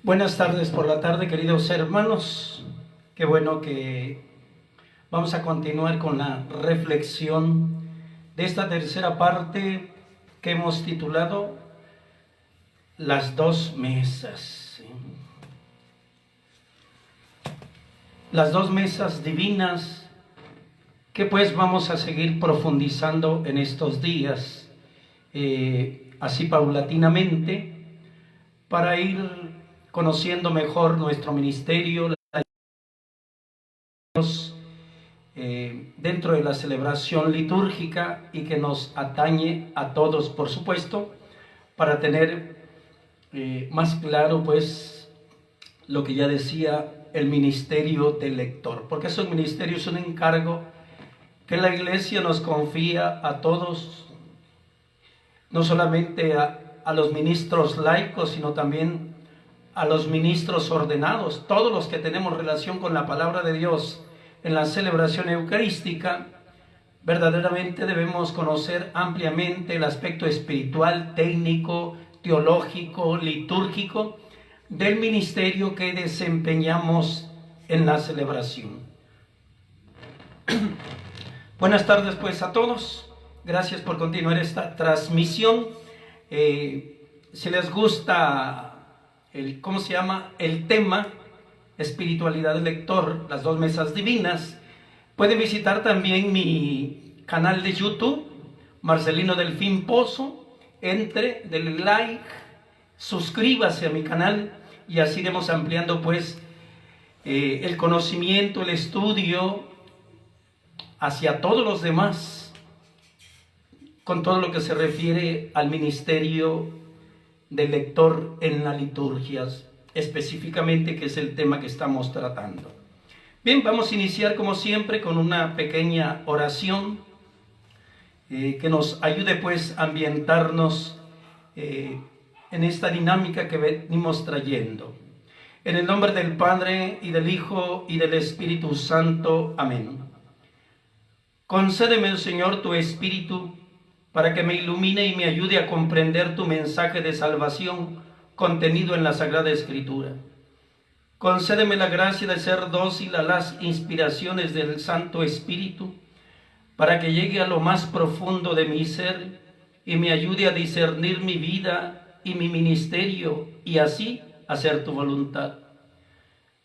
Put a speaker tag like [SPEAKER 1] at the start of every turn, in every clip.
[SPEAKER 1] Buenas tardes por la tarde, queridos hermanos. Qué bueno que vamos a continuar con la reflexión de esta tercera parte que hemos titulado Las dos mesas. Las dos mesas divinas que pues vamos a seguir profundizando en estos días, así paulatinamente, para ir conociendo mejor nuestro ministerio, dentro de la celebración litúrgica y que nos atañe a todos, por supuesto, para tener más claro pues lo que ya decía el ministerio del lector, porque es un ministerio, es un encargo que la Iglesia nos confía a todos, no solamente a los ministros laicos, sino también a los ministros ordenados, todos los que tenemos relación con la palabra de Dios en la celebración eucarística. Verdaderamente debemos conocer ampliamente el aspecto espiritual, técnico, teológico, litúrgico del ministerio que desempeñamos en la celebración. Buenas tardes pues a todos, gracias por continuar esta transmisión. Si les gusta el tema espiritualidad del lector, las dos mesas divinas, pueden visitar también mi canal de YouTube, Marcelino Delfín Pozo. Denle like, suscríbase a mi canal y así iremos ampliando pues el conocimiento, el estudio hacia todos los demás, con todo lo que se refiere al ministerio del lector en las liturgias, específicamente, que es el tema que estamos tratando. Bien, vamos a iniciar como siempre con una pequeña oración que nos ayude pues a ambientarnos en esta dinámica que venimos trayendo. En el nombre del Padre, y del Hijo, y del Espíritu Santo. Amén. Concédeme, Señor, tu Espíritu, para que me ilumine y me ayude a comprender tu mensaje de salvación contenido en la Sagrada Escritura. Concédeme la gracia de ser dócil a las inspiraciones del Santo Espíritu, para que llegue a lo más profundo de mi ser y me ayude a discernir mi vida y mi ministerio y así hacer tu voluntad.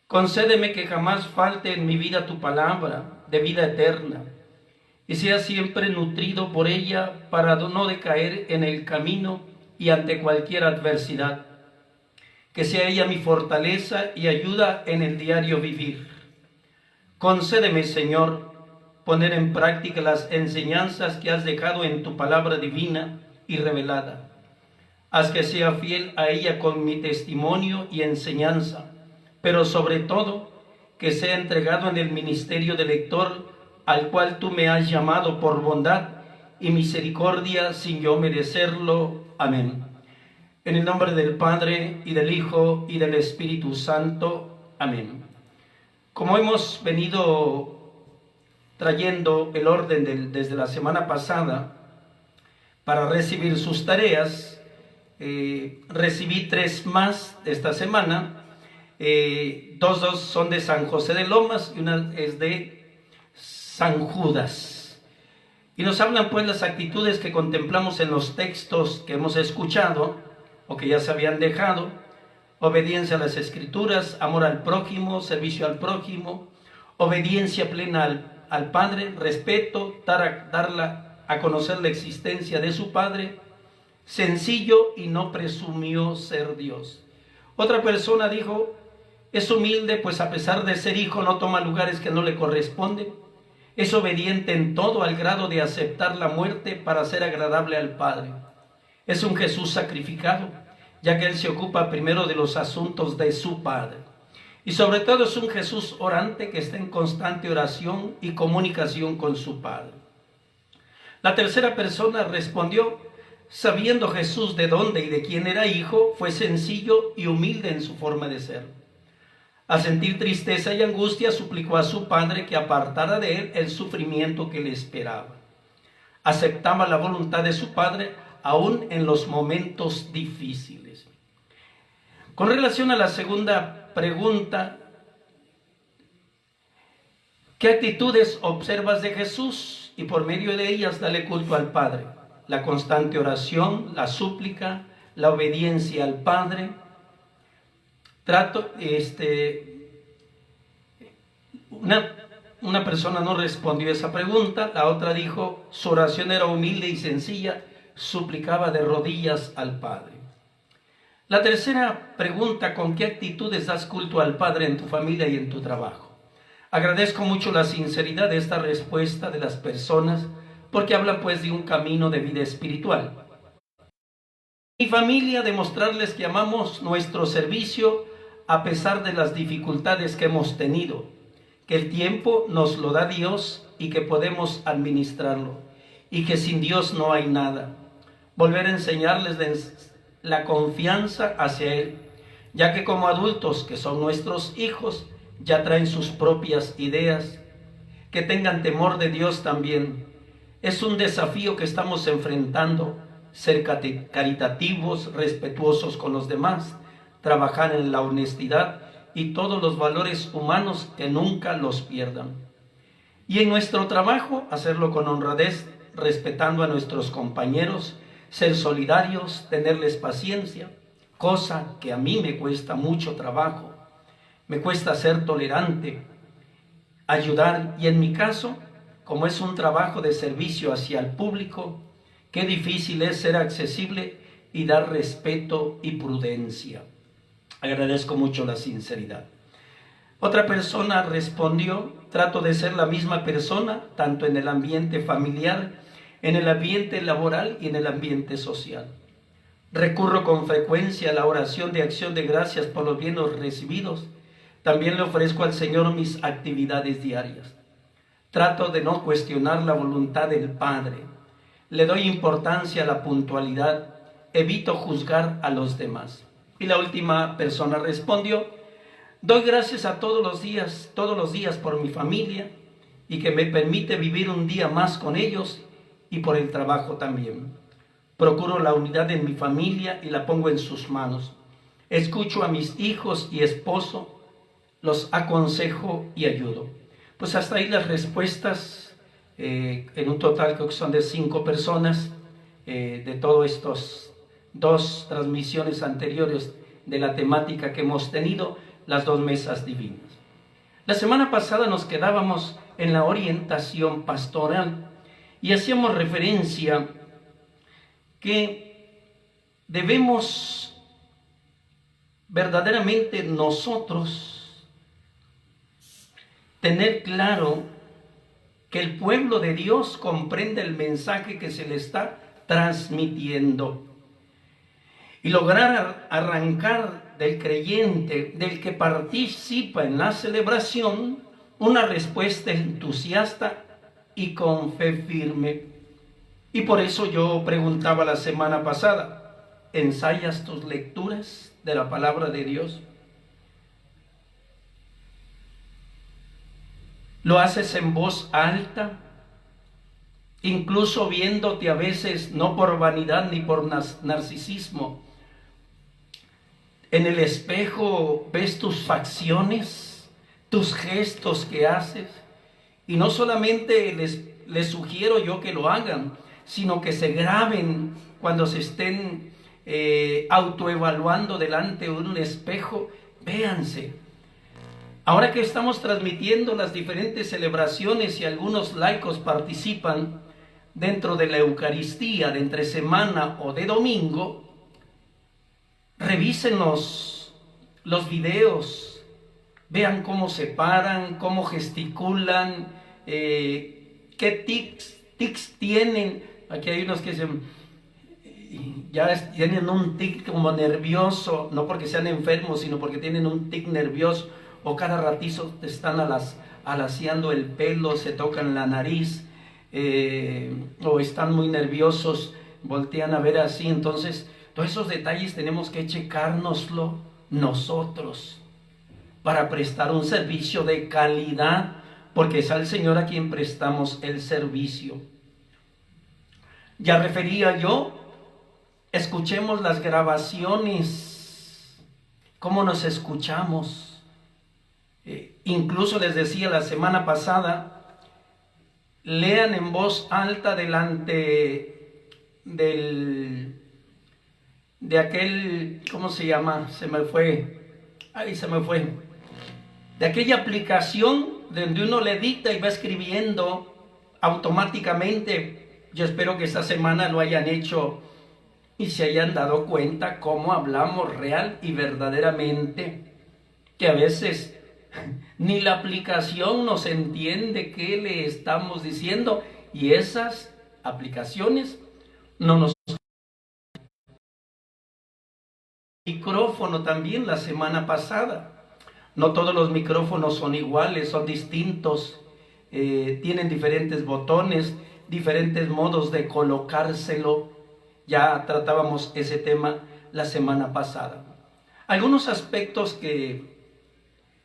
[SPEAKER 1] Concédeme que jamás falte en mi vida tu palabra de vida eterna, y sea siempre nutrido por ella para no decaer en el camino y ante cualquier adversidad. Que sea ella mi fortaleza y ayuda en el diario vivir. Concédeme, Señor, poner en práctica las enseñanzas que has dejado en tu palabra divina y revelada. Haz que sea fiel a ella con mi testimonio y enseñanza, pero sobre todo que sea entregado en el ministerio del lector, al cual tú me has llamado por bondad y misericordia sin yo merecerlo. Amén. En el nombre del Padre, y del Hijo, y del Espíritu Santo. Amén. Como hemos venido trayendo el orden desde la semana pasada para recibir sus tareas, recibí 3 más de esta semana. Dos son de San José de Lomas y una es de San Judas, y nos hablan pues las actitudes que contemplamos en los textos que hemos escuchado o que ya se habían dejado: obediencia a las Escrituras, amor al prójimo, servicio al prójimo, obediencia plena al Padre, respeto, darla a conocer la existencia de su Padre, sencillo y no presumió ser Dios. Otra persona dijo: es humilde, pues a pesar de ser hijo no toma lugares que no le corresponden. Es obediente en todo al grado de aceptar la muerte para ser agradable al Padre. Es un Jesús sacrificado, ya que Él se ocupa primero de los asuntos de su Padre. Y sobre todo es un Jesús orante que está en constante oración y comunicación con su Padre. La tercera persona respondió: sabiendo Jesús de dónde y de quién era hijo, fue sencillo y humilde en su forma de ser. Al sentir tristeza y angustia, suplicó a su Padre que apartara de él el sufrimiento que le esperaba. Aceptaba la voluntad de su Padre aún en los momentos difíciles. Con relación a la segunda pregunta, ¿qué actitudes observas de Jesús y por medio de ellas dale culto al Padre? La constante oración, la súplica, la obediencia al Padre. Una persona no respondió esa pregunta, la otra dijo, su oración era humilde y sencilla, suplicaba de rodillas al Padre. La tercera pregunta, ¿con qué actitudes das culto al Padre en tu familia y en tu trabajo? Agradezco mucho la sinceridad de esta respuesta de las personas, porque hablan pues de un camino de vida espiritual. Mi familia, demostrarles que amamos nuestro servicio a pesar de las dificultades que hemos tenido, que el tiempo nos lo da Dios y que podemos administrarlo, y que sin Dios no hay nada. Volver a enseñarles la confianza hacia Él, ya que como adultos, que son nuestros hijos, ya traen sus propias ideas, que tengan temor de Dios también. Es un desafío que estamos enfrentando, ser caritativos, respetuosos con los demás, trabajar en la honestidad y todos los valores humanos, que nunca los pierdan. Y en nuestro trabajo, hacerlo con honradez, respetando a nuestros compañeros, ser solidarios, tenerles paciencia, cosa que a mí me cuesta mucho trabajo. Me cuesta ser tolerante, ayudar, y en mi caso, como es un trabajo de servicio hacia el público, qué difícil es ser accesible y dar respeto y prudencia. Agradezco mucho la sinceridad. Otra persona respondió, trato de ser la misma persona, tanto en el ambiente familiar, en el ambiente laboral y en el ambiente social. Recurro con frecuencia a la oración de acción de gracias por los bienes recibidos. También le ofrezco al Señor mis actividades diarias. Trato de no cuestionar la voluntad del Padre. Le doy importancia a la puntualidad. Evito juzgar a los demás. Y la última persona respondió, doy gracias a todos los días por mi familia y que me permite vivir un día más con ellos y por el trabajo también. Procuro la unidad en mi familia y la pongo en sus manos. Escucho a mis hijos y esposo, los aconsejo y ayudo. Pues hasta ahí las respuestas, en un total creo que son de 5 personas, de todos estos 2 transmisiones anteriores de la temática que hemos tenido, las 2 mesas divinas. La semana pasada nos quedábamos en la orientación pastoral y hacíamos referencia que debemos verdaderamente nosotros tener claro que el pueblo de Dios comprende el mensaje que se le está transmitiendo y lograr arrancar del creyente, del que participa en la celebración, una respuesta entusiasta y con fe firme. Y por eso yo preguntaba la semana pasada, ¿ensayas tus lecturas de la palabra de Dios? ¿Lo haces en voz alta? Incluso viéndote a veces, no por vanidad ni por narcisismo, en el espejo ves tus facciones, tus gestos que haces. Y no solamente les sugiero yo que lo hagan, sino que se graben cuando se estén autoevaluando delante de un espejo. Véanse. Ahora que estamos transmitiendo las diferentes celebraciones y algunos laicos participan dentro de la Eucaristía de entre semana o de domingo, revisen los videos, vean cómo se paran, cómo gesticulan, qué tics tienen. Aquí hay unos que ya tienen un tic como nervioso, no porque sean enfermos, sino porque tienen un tic nervioso, o cada ratito te están alaciando el pelo, se tocan la nariz, o están muy nerviosos, voltean a ver así. Entonces, todos esos detalles tenemos que checárnoslo nosotros para prestar un servicio de calidad, porque es al Señor a quien prestamos el servicio. Ya refería yo, escuchemos las grabaciones cómo nos escuchamos. Incluso les decía la semana pasada, lean en voz alta delante de aquel, ¿cómo se llama? Se me fue. De aquella aplicación donde uno le dicta y va escribiendo automáticamente. Yo espero que esta semana lo hayan hecho y se hayan dado cuenta cómo hablamos real y verdaderamente, que a veces ni la aplicación nos entiende qué le estamos diciendo, y esas aplicaciones no nos... Micrófono también la semana pasada. No todos los micrófonos son iguales, son distintos, tienen diferentes botones, diferentes modos de colocárselo. Ya tratábamos ese tema la semana pasada. Algunos aspectos que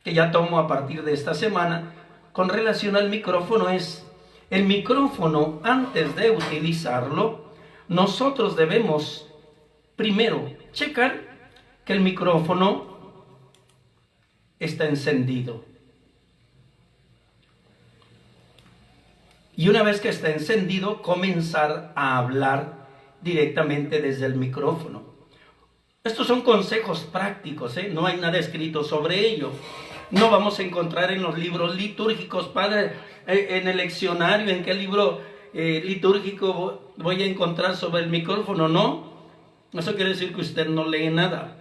[SPEAKER 1] ya tomo a partir de esta semana con relación al micrófono es: el micrófono, antes de utilizarlo, nosotros debemos primero checar que el micrófono está encendido. Y una vez que está encendido, comenzar a hablar directamente desde el micrófono. Estos son consejos prácticos, no hay nada escrito sobre ello. No vamos a encontrar en los libros litúrgicos, padre, en el leccionario, en qué libro litúrgico voy a encontrar sobre el micrófono. No, eso quiere decir que usted no lee nada.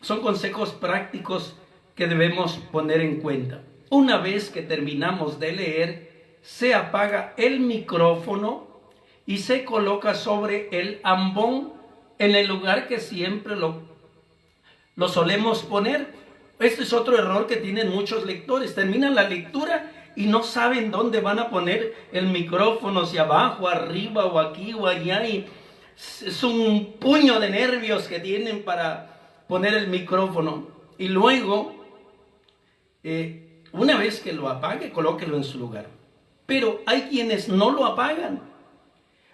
[SPEAKER 1] Son consejos prácticos que debemos poner en cuenta. Una vez que terminamos de leer, se apaga el micrófono y se coloca sobre el ambón en el lugar que siempre lo solemos poner. Este es otro error que tienen muchos lectores. Terminan la lectura y no saben dónde van a poner el micrófono, si abajo, arriba o aquí o allá. Y es un puño de nervios que tienen para poner el micrófono. Y luego, una vez que lo apague, colóquelo en su lugar. Pero hay quienes no lo apagan,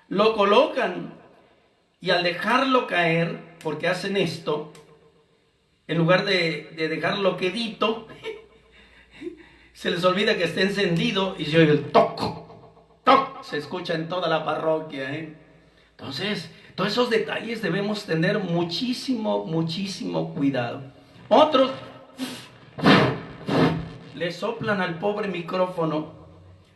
[SPEAKER 1] lo colocan, y al dejarlo caer, porque hacen esto, en lugar de dejarlo quedito, se les olvida que está encendido y se oye el toc, toc, se escucha en toda la parroquia. Entonces, todos esos detalles debemos tener muchísimo, muchísimo cuidado. Otros le soplan al pobre micrófono.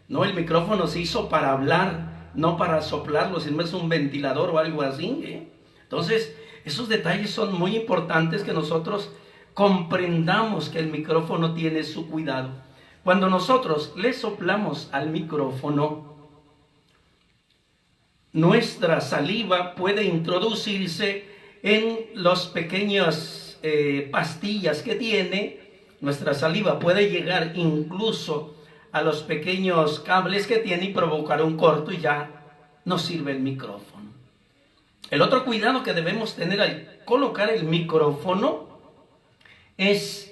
[SPEAKER 1] No, el micrófono se hizo para hablar, no para soplarlo, si no es un ventilador o algo así. Entonces, esos detalles son muy importantes, que nosotros comprendamos que el micrófono tiene su cuidado. Cuando nosotros le soplamos al micrófono, nuestra saliva puede introducirse en los pequeños pastillas que tiene. Nuestra saliva puede llegar incluso a los pequeños cables que tiene y provocar un corto, y ya no sirve el micrófono. El otro cuidado que debemos tener al colocar el micrófono es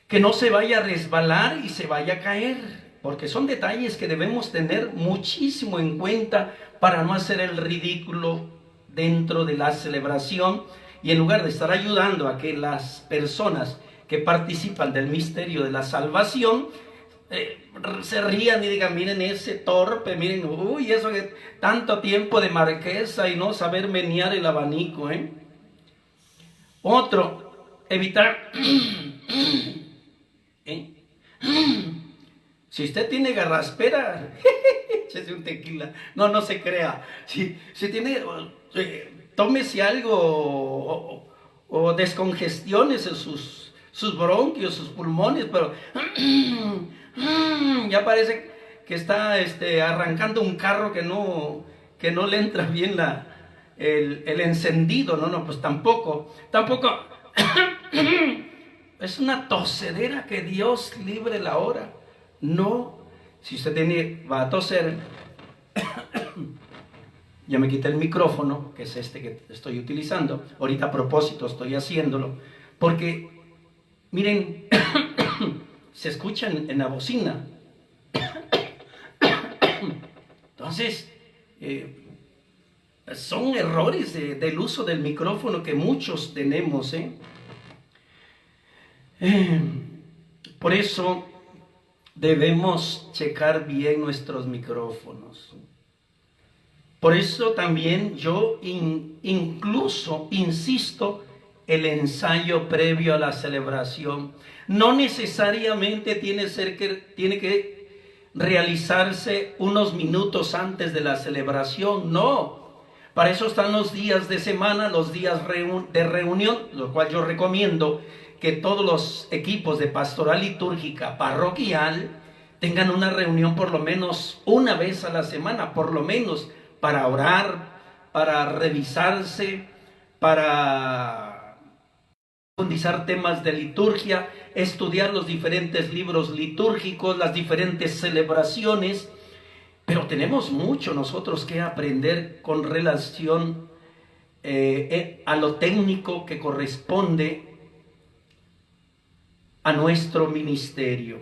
[SPEAKER 1] que no se vaya a resbalar y se vaya a caer, porque son detalles que debemos tener muchísimo en cuenta para no hacer el ridículo dentro de la celebración, y en lugar de estar ayudando a que las personas que participan del misterio de la salvación se rían y digan: miren ese torpe, miren, uy, eso que tanto tiempo de marquesa y no saber menear el abanico. Otro, evitar si usted tiene garraspera, échese un tequila. No se crea. Si tiene, tómese algo o descongestiónese sus bronquios, sus pulmones, pero ya parece que está arrancando un carro que no le entra bien el encendido. No, pues tampoco es una tosedera, que Dios libre la hora. No, si usted va a toser, ya me quité el micrófono, que es este que estoy utilizando. Ahorita a propósito estoy haciéndolo, porque miren, se escucha en la bocina. Entonces, son errores del uso del micrófono que muchos tenemos. Por eso debemos checar bien nuestros micrófonos. Por eso también yo incluso insisto el ensayo previo a la celebración. No necesariamente tiene que realizarse unos minutos antes de la celebración, no. Para eso están los días de semana, los días de reunión, lo cual yo recomiendo que todos los equipos de pastoral litúrgica parroquial tengan una reunión por lo menos una vez a la semana, por lo menos para orar, para revisarse, para profundizar temas de liturgia, estudiar los diferentes libros litúrgicos, las diferentes celebraciones. Pero tenemos mucho nosotros que aprender con relación a lo técnico que corresponde a nuestro ministerio.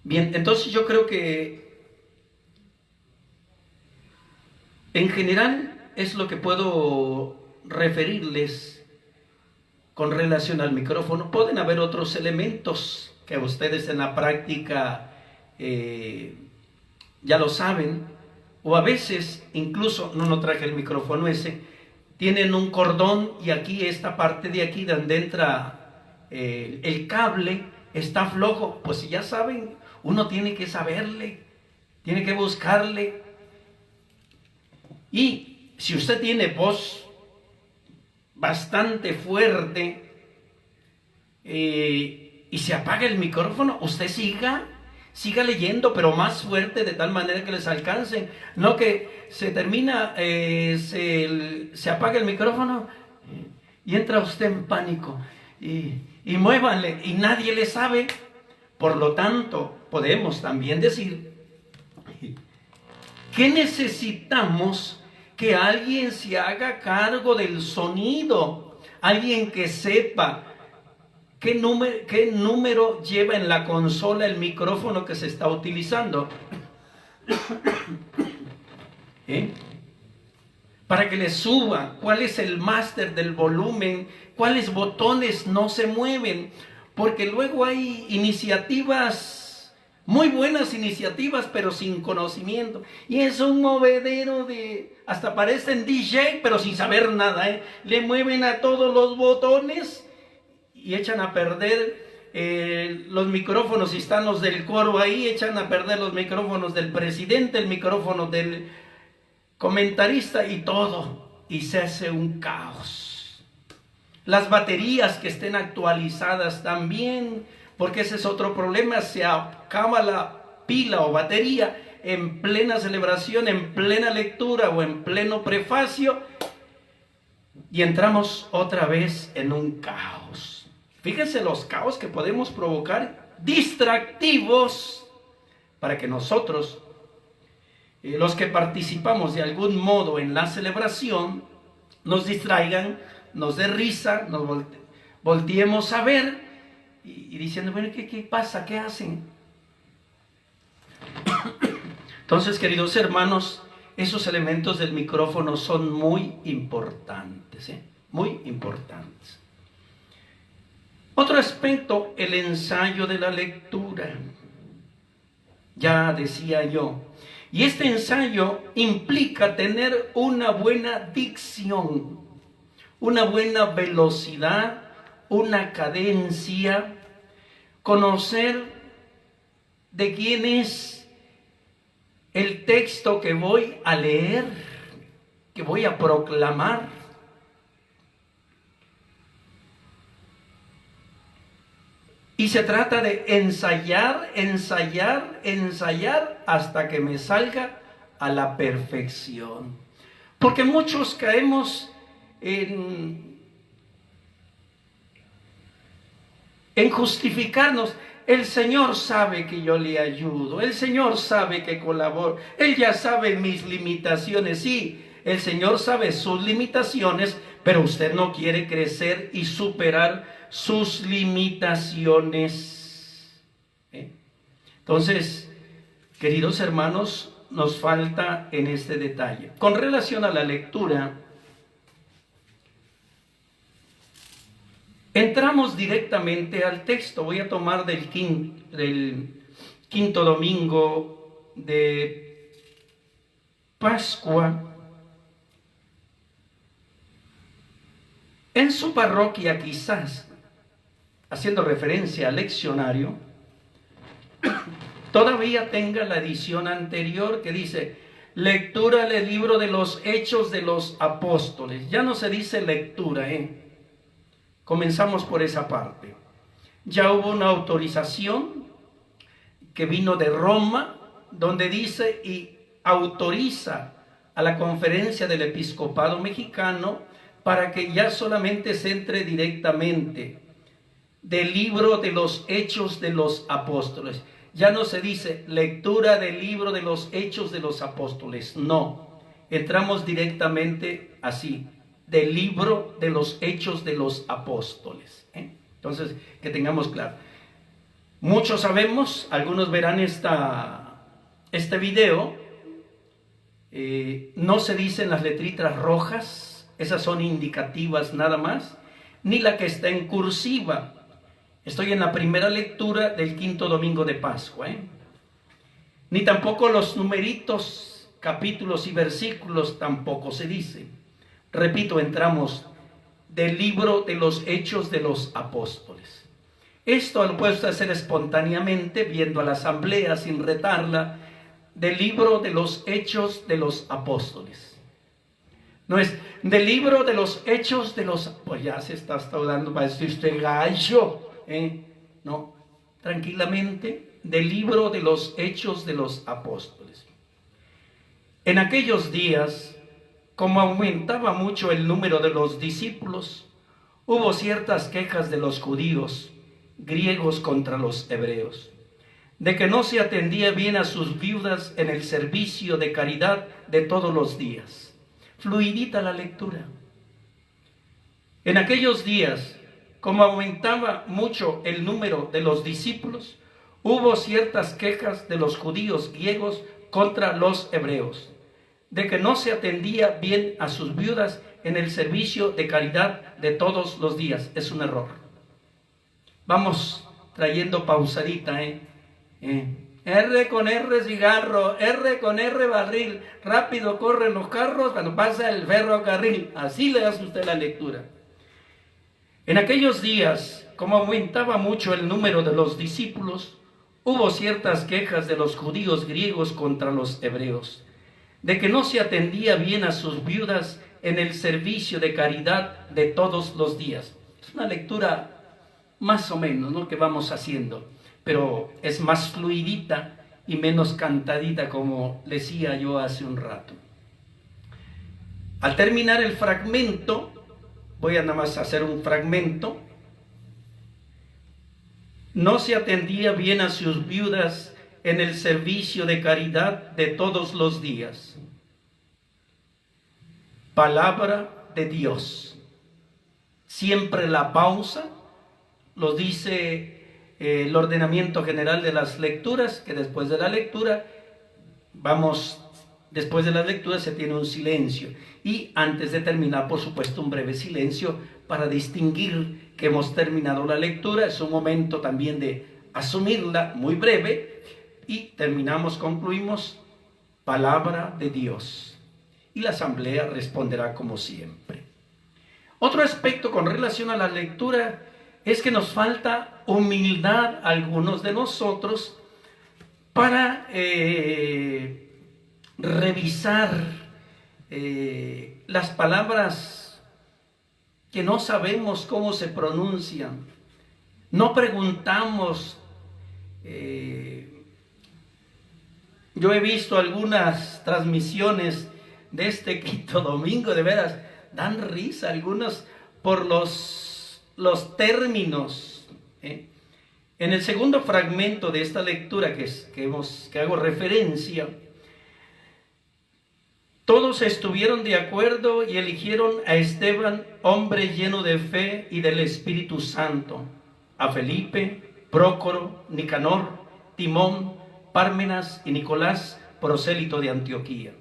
[SPEAKER 1] Bien, entonces yo creo que en general es lo que puedo referirles con relación al micrófono. Pueden haber otros elementos que ustedes en la práctica ya lo saben, o a veces incluso, no traje el micrófono ese, tienen un cordón y aquí esta parte de aquí donde entra el cable está flojo. Pues si ya saben, uno tiene que saberle, tiene que buscarle. Y si usted tiene voz bastante fuerte y se apaga el micrófono, usted siga leyendo, pero más fuerte, de tal manera que les alcancen. No que se termina, se apaga el micrófono y entra usted en pánico y muévanle y nadie le sabe. Por lo tanto, podemos también decir que necesitamos que alguien se haga cargo del sonido, alguien que sepa qué número lleva en la consola el micrófono que se está utilizando. Para que le suba cuál es el máster del volumen, cuáles botones no se mueven, porque luego hay iniciativas, muy buenas iniciativas, pero sin conocimiento, y es un movedero hasta parecen DJ, pero sin saber nada, le mueven a todos los botones y echan a perder los micrófonos. Si están los del coro ahí, echan a perder los micrófonos del presidente, el micrófono del comentarista y todo, y se hace un caos. Las baterías que estén actualizadas también, porque ese es otro problema, se acaba la pila o batería en plena celebración, en plena lectura o en pleno prefacio, y entramos otra vez en un caos. Fíjense los caos que podemos provocar, distractivos, para que nosotros, los que participamos de algún modo en la celebración, nos distraigan, nos dé risa, nos volteemos a ver y diciendo, bueno, ¿qué pasa? ¿Qué hacen? Entonces, queridos hermanos, esos elementos del micrófono son muy importantes, muy importantes. Otro aspecto, el ensayo de la lectura. Ya decía yo, y este ensayo implica tener una buena dicción, una buena velocidad, una cadencia, conocer de quién es el texto que voy a leer, que voy a proclamar. Y se trata de ensayar hasta que me salga a la perfección. Porque muchos caemos en justificarnos. El Señor sabe que yo le ayudo, el Señor sabe que colaboro, Él ya sabe mis limitaciones. Sí, el Señor sabe sus limitaciones, pero usted no quiere crecer y superar sus limitaciones. Entonces, queridos hermanos, nos falta en este detalle. Con relación a la lectura, Entramos directamente al texto. Voy a tomar del quinto domingo de Pascua. En su parroquia, quizás, haciendo referencia al leccionario, todavía tenga la edición anterior que dice lectura del libro de los Hechos de los Apóstoles. Ya no se dice lectura, Comenzamos por esa parte. Ya hubo una autorización que vino de Roma, donde dice y autoriza a la Conferencia del Episcopado Mexicano para que ya solamente se entre directamente del libro de los Hechos de los Apóstoles. Ya no se dice lectura del libro de los Hechos de los Apóstoles, no. Entramos directamente así, del libro de los Hechos de los Apóstoles. Entonces, que tengamos claro. Muchos sabemos, algunos verán este video, no se dicen las letritas rojas, esas son indicativas nada más, ni la que está en cursiva. Estoy en la primera lectura del quinto domingo de Pascua, Ni tampoco los numeritos, capítulos y versículos tampoco se dice. Repito, entramos del libro de los Hechos de los Apóstoles. Esto lo puedes hacer espontáneamente, viendo a la asamblea sin retarla, del libro de los Hechos de los Apóstoles. No es del libro de los Hechos de los... Pues ya se está dando para decir usted gallo, No, tranquilamente, del libro de los Hechos de los Apóstoles. En aquellos días, como aumentaba mucho el número de los discípulos, hubo ciertas quejas de los judíos griegos contra los hebreos, de que no se atendía bien a sus viudas en el servicio de caridad de todos los días. Fluidita la lectura. En aquellos días, como aumentaba mucho el número de los discípulos, hubo ciertas quejas de los judíos griegos contra los hebreos, de que no se atendía bien a sus viudas en el servicio de caridad de todos los días. Es un error. Vamos trayendo pausadita, R con R cigarro, R con R barril, rápido corren los carros cuando pasa el ferrocarril. Así le hace usted la lectura. En aquellos días, como aumentaba mucho el número de los discípulos, hubo ciertas quejas de los judíos griegos contra los hebreos, de que no se atendía bien a sus viudas en el servicio de caridad de todos los días. Es una lectura más o menos, ¿no?, que vamos haciendo, pero es más fluidita y menos cantadita, como decía yo hace un rato. Al terminar el fragmento, voy a nada más hacer un fragmento. No se atendía bien a sus viudas en el servicio de caridad de todos los días. Palabra de Dios. Siempre la pausa, lo dice el ordenamiento general de las lecturas, que después de la lectura, después de la lectura se tiene un silencio. Y antes de terminar, por supuesto, un breve silencio para distinguir que hemos terminado la lectura. Es un momento también de asumirla, muy breve, y concluimos, palabra de Dios. Y la asamblea responderá como siempre. Otro aspecto con relación a la lectura es que nos falta humildad a algunos de nosotros para revisar las palabras que no sabemos cómo se pronuncian. No preguntamos. Yo he visto algunas transmisiones de este quinto domingo, de veras, dan risa algunos por los términos. En el segundo fragmento de esta lectura que hago referencia, todos estuvieron de acuerdo y eligieron a Esteban, hombre lleno de fe y del Espíritu Santo, a Felipe, Prócoro, Nicanor, Timón, Pármenas y Nicolás, prosélito de Antioquía.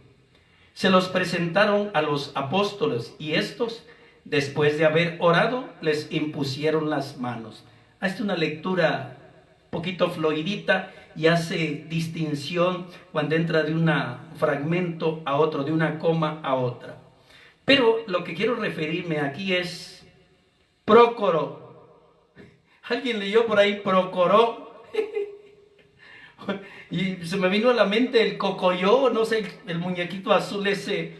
[SPEAKER 1] Se los presentaron a los apóstoles y estos, Después de haber orado, les impusieron las manos. Esta es una lectura un poquito fluidita y hace distinción cuando entra de un fragmento a otro, de una coma a otra. Pero lo que quiero referirme aquí es Prócoro. ¿Alguien leyó por ahí Prócoro? Y se me vino a la mente el Cocoyó, no sé, el muñequito azul ese.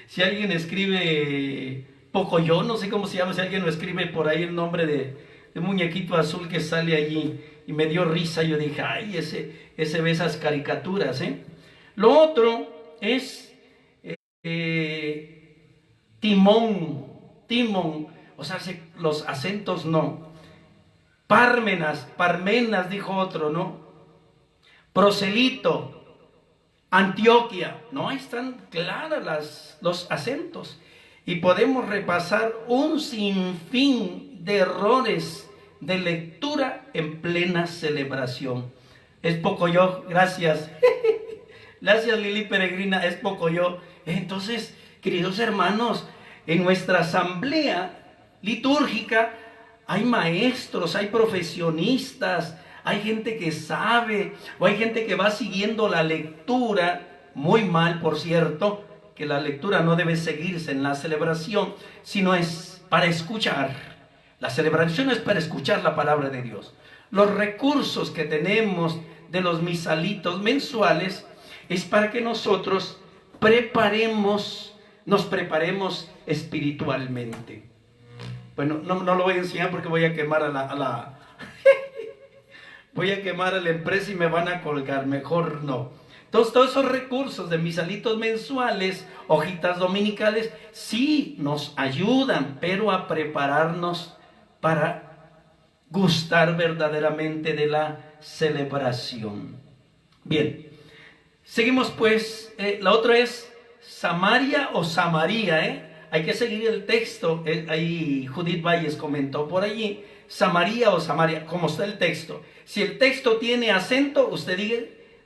[SPEAKER 1] Si alguien escribe Pocoyo, no sé cómo se llama, si alguien lo escribe por ahí el nombre de muñequito azul que sale allí. Y me dio risa, yo dije, ay, ese ve esas caricaturas, ¿eh? Lo otro es Timón, o sea, los acentos no. Parmenas, dijo otro, ¿no? Proselito, Antioquia, ¿no? Ahí están claras los acentos. Y podemos repasar un sinfín de errores de lectura en plena celebración. Es Pocoyo, gracias. Gracias, Lili Peregrina, es Pocoyo. Entonces, queridos hermanos, en nuestra asamblea litúrgica hay maestros, hay profesionistas, hay gente que sabe, o hay gente que va siguiendo la lectura, muy mal, por cierto, que la lectura no debe seguirse en la celebración, sino es para escuchar. La celebración es para escuchar la palabra de Dios. Los recursos que tenemos de los misalitos mensuales es para que nosotros nos preparemos espiritualmente. Bueno, no lo voy a enseñar porque voy a quemar voy a quemar a la empresa y me van a colgar, mejor no. Entonces, todos esos recursos de misalitos mensuales, hojitas dominicales, sí nos ayudan, pero a prepararnos para gustar verdaderamente de la celebración. Bien, seguimos pues, la otra es Samaria o Samaría, Hay que seguir el texto, ahí Judith Valles comentó por allí, Samaría o Samaria, como está el texto. Si el texto tiene acento, usted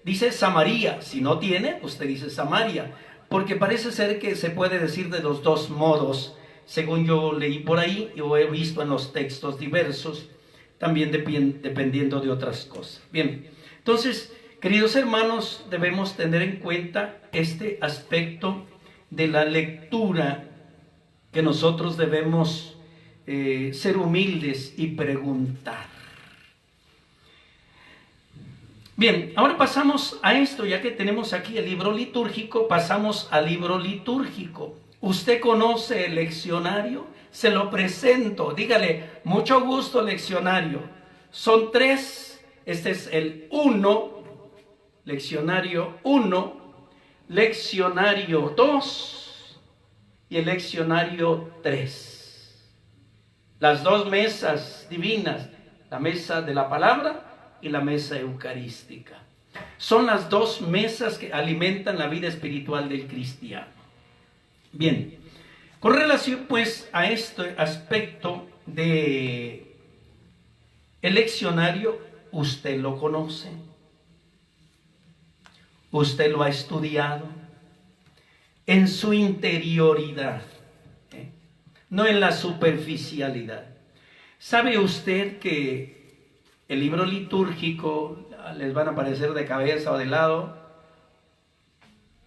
[SPEAKER 1] dice Samaría, si no tiene, usted dice Samaria, porque parece ser que se puede decir de los dos modos, según yo leí por ahí, yo he visto en los textos diversos, también dependiendo de otras cosas. Bien, entonces, queridos hermanos, debemos tener en cuenta este aspecto de la lectura, que nosotros debemos ser humildes y preguntar. Bien, ahora pasamos a esto, ya que tenemos aquí el libro litúrgico, pasamos al libro litúrgico. ¿Usted conoce el leccionario? Se lo presento, dígale, mucho gusto leccionario. Son 3, este es el 1, leccionario 1, leccionario 2 y el leccionario 3. Las dos mesas divinas, la mesa de la palabra y la mesa eucarística. Son las dos mesas que alimentan la vida espiritual del cristiano. Bien, con relación pues a este aspecto de el leccionario, usted lo conoce, usted lo ha estudiado en su interioridad, no en la superficialidad. ¿Sabe usted que el libro litúrgico, les van a aparecer de cabeza o de lado,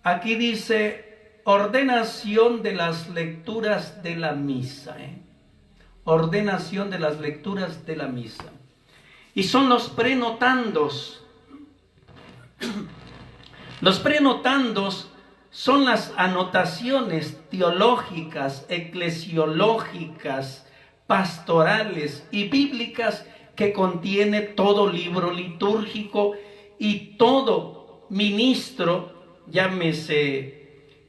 [SPEAKER 1] aquí dice ordenación de las lecturas de la misa, ordenación de las lecturas de la misa, y son los prenotandos. Los prenotandos son las anotaciones teológicas, eclesiológicas, pastorales y bíblicas que contiene todo libro litúrgico, y todo ministro, llámese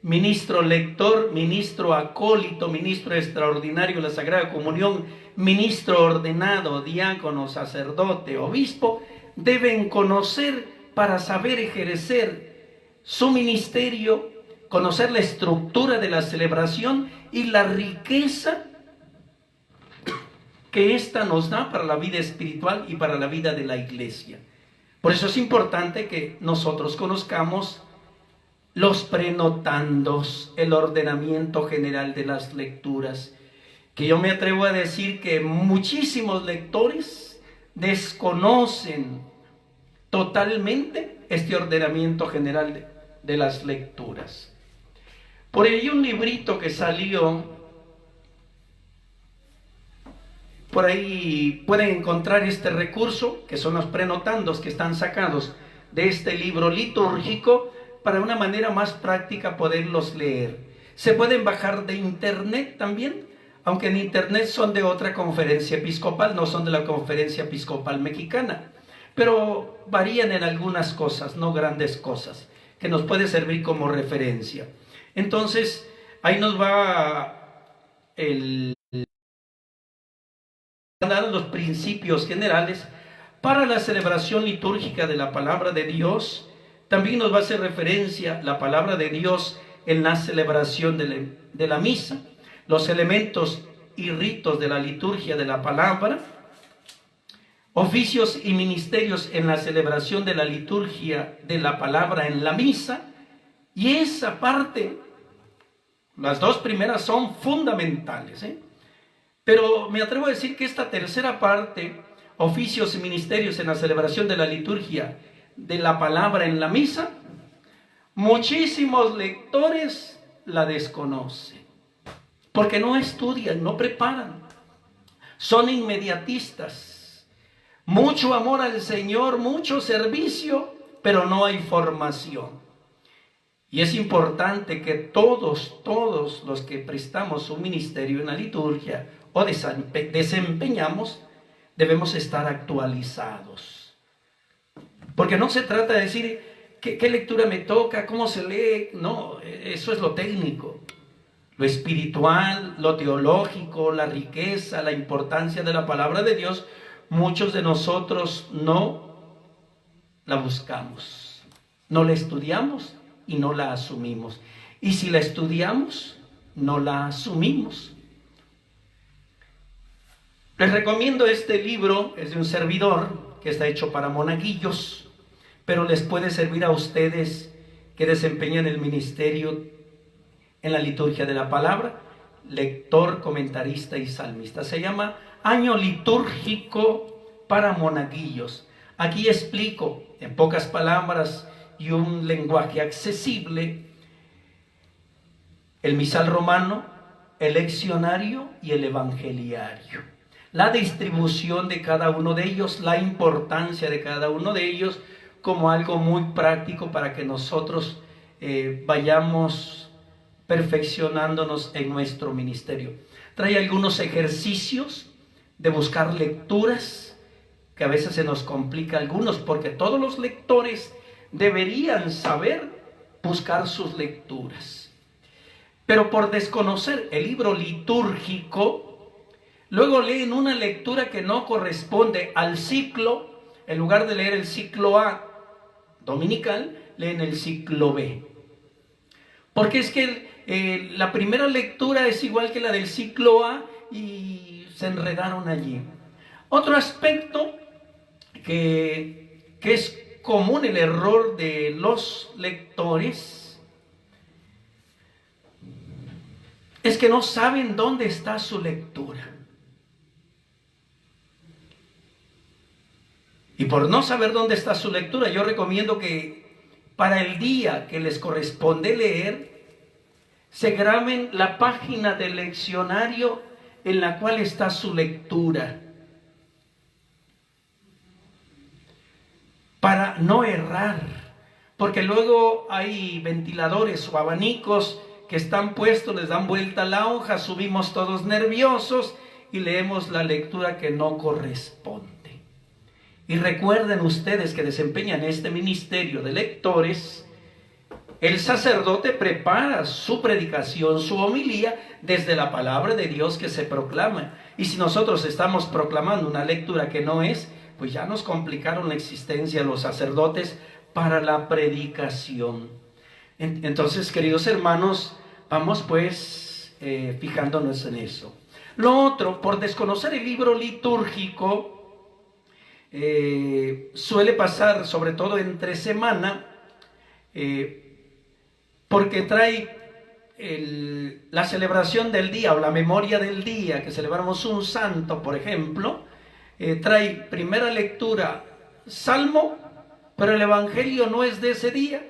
[SPEAKER 1] ministro lector, ministro acólito, ministro extraordinario de la Sagrada Comunión, ministro ordenado, diácono, sacerdote, obispo, deben conocer para saber ejercer su ministerio, conocer la estructura de la celebración y la riqueza que ésta nos da para la vida espiritual y para la vida de la iglesia. Por eso es importante que nosotros conozcamos los prenotandos, el ordenamiento general de las lecturas. que yo me atrevo a decir que muchísimos lectores desconocen totalmente este ordenamiento general de las lecturas. Por ahí hay un librito que salió, por ahí pueden encontrar este recurso, que son los prenotandos que están sacados de este libro litúrgico, para una manera más práctica poderlos leer. Se pueden bajar de internet también, aunque en internet son de otra conferencia episcopal, no son de la Conferencia Episcopal Mexicana, pero varían en algunas cosas, no grandes cosas, que nos puede servir como referencia. Entonces, ahí nos va dar los principios generales para la celebración litúrgica de la palabra de Dios. También nos va a hacer referencia la palabra de Dios en la celebración de la misa, los elementos y ritos de la liturgia de la palabra, oficios y ministerios en la celebración de la liturgia de la palabra en la misa. Y esa parte, las dos primeras son fundamentales, pero me atrevo a decir que esta tercera parte, oficios y ministerios en la celebración de la liturgia de la palabra en la misa, muchísimos lectores la desconocen, porque no estudian, no preparan, son inmediatistas, mucho amor al Señor, mucho servicio, pero no hay formación. Y es importante que todos los que prestamos un ministerio en la liturgia o desempeñamos, debemos estar actualizados. Porque no se trata de decir qué lectura me toca, cómo se lee, no, eso es lo técnico. Lo espiritual, lo teológico, la riqueza, la importancia de la palabra de Dios, muchos de nosotros no la buscamos, no la estudiamos y no la asumimos. Y si la estudiamos, no la asumimos. Les recomiendo este libro, es de un servidor que está hecho para monaguillos, pero les puede servir a ustedes que desempeñan el ministerio en la liturgia de la palabra, lector, comentarista y salmista. Se llama Año Litúrgico para Monaguillos. Aquí explico en pocas palabras y un lenguaje accesible el misal romano, el leccionario y el evangeliario. La distribución de cada uno de ellos, la importancia de cada uno de ellos como algo muy práctico para que nosotros vayamos perfeccionándonos en nuestro ministerio. Trae algunos ejercicios de buscar lecturas, que a veces se nos complica algunos, porque todos los lectores deberían saber buscar sus lecturas. Pero por desconocer el libro litúrgico, luego leen una lectura que no corresponde al ciclo. En lugar de leer el ciclo A dominical, leen el ciclo B. Porque es que la primera lectura es igual que la del ciclo A y se enredaron allí. Otro aspecto que es común, el error de los lectores, es que no saben dónde está su lectura. Y por no saber dónde está su lectura, yo recomiendo que para el día que les corresponde leer, se graben la página del leccionario en la cual está su lectura, para no errar, porque luego hay ventiladores o abanicos que están puestos, les dan vuelta a la hoja, subimos todos nerviosos y leemos la lectura que no corresponde. Y recuerden ustedes que desempeñan este ministerio de lectores, el sacerdote prepara su predicación, su homilía, desde la palabra de Dios que se proclama. Y si nosotros estamos proclamando una lectura que no es, pues ya nos complicaron la existencia los sacerdotes para la predicación. Entonces, queridos hermanos, vamos pues fijándonos en eso. Lo otro, por desconocer el libro litúrgico, suele pasar, sobre todo entre semana, porque trae la celebración del día o la memoria del día, que celebramos un santo, por ejemplo, trae primera lectura salmo, pero el evangelio no es de ese día